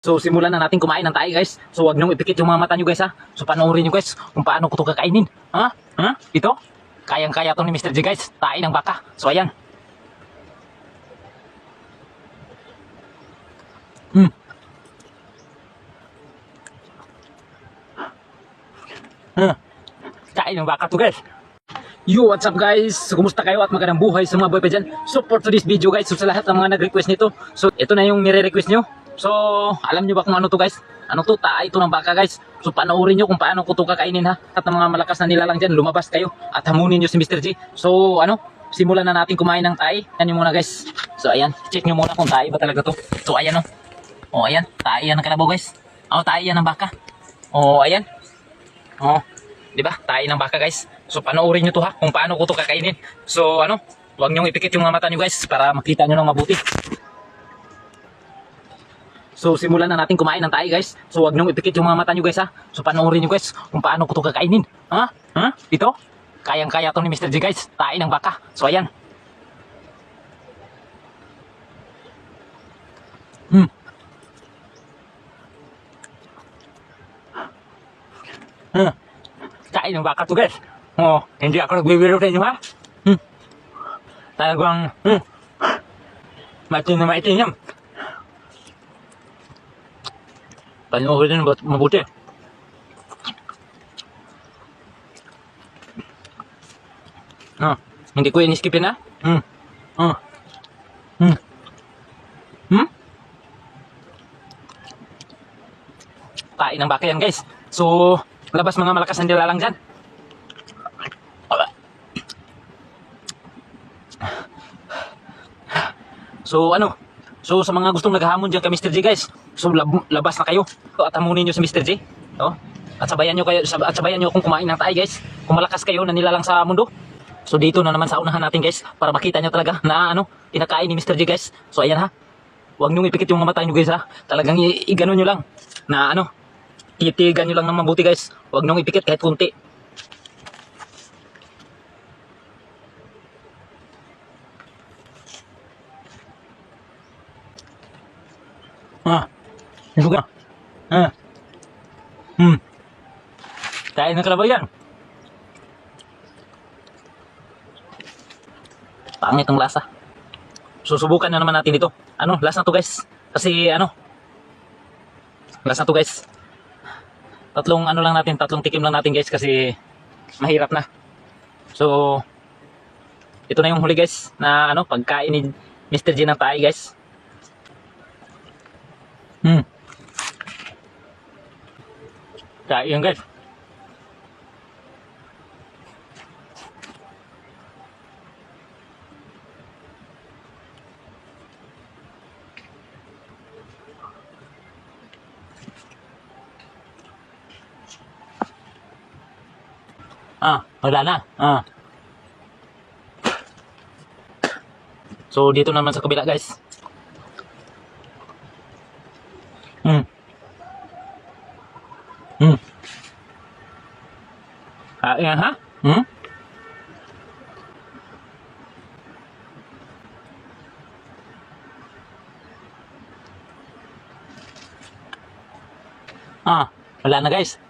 So simulan na natin kumain ng tayo guys. So wag niyong ipikit yung mga mata niyo guys ha. So panoorin niyo guys kung paano ko to kakainin. Ha? Ha? Ito? Kayang-kaya to ni Mr. J guys. Tayo ng baka. So ayan. Hmm. Tayo ng baka to guys. Yo, what's up guys? So, kumusta kayo at magandang buhay sa mga boy pa dyan? So for today's video guys, so sa lahat ng mga nag-request nito, so ito na yung nire-request nyo. So alam nyo ba kung ano to guys? Ano to? Taay ito ng baka guys. So panoorin nyo kung paano ko to kakainin ha. At ng mga malakas na nilalang dyan, lumabas kayo at hamunin nyo si Mr. J. So ano? Simulan na natin kumain ng taay. Yan yung muna guys. So ayan, check nyo muna kung taay ba talaga to. So ayan o. Oh ayan, taay yan ng kalabaw guys. Oh, taay yan ng baka. Oh ayan. Oh, di ba? Tayo ng baka guys. So panoorin niyo to ha kung paano ko to kakainin. So ano, huwag niyo ipikit yung mga mata niyo guys para makita niyo ng mabuti. So simulan na natin kumain ng tayo guys. So huwag niyo ipikit yung mga mata niyo guys ha. So panoorin niyo guys kung paano ko to kakainin. Ha? Ha? Ito? Kayang-kaya to ni Mr. J guys. Tayo ng baka. So ayan. Hmm. Tayo ng baka to guys. Oh, hindi ako nagbibiro sa inyo ha. Talagang maitim na maitim yan. Panoorin nyo mabuti. Hindi ko in-skipin ha. Oh. Hmm. Hmm? Kain ng baka yan guys. So, labas mga malakas na nilalang dyan. So ano? So sa mga gustong naghahamon dyan kay Mr. J guys, so labas na kayo at hamunin nyo si Mr. J. Oh? At sabayan nyo kung kumain ng tayo guys. Kung malakas kayo na nilalang sa mundo. So dito na naman sa unahan natin guys para makita nyo talaga na ano, kinakain ni Mr. J guys. So ayan ha. Huwag nyo ipikit yung mga mata nyo guys ha. Talagang igano nyo lang na ano, titigan nyo lang ng mabuti guys. Huwag nyo ipikit kahit kunti. Suga. Kain ng kalabaw yan. Pangit ang lasa. Susubukan na naman natin ito. Ano, last na to guys. Kasi ano, last na to guys. Tatlong tikim lang natin guys kasi mahirap na. So, ito na yung huli guys na ano, pagkain ni Mr. J ng tayo guys. Kain guys. Wala na. So dito naman sa kabila guys. Ayan ha? Wala na guys.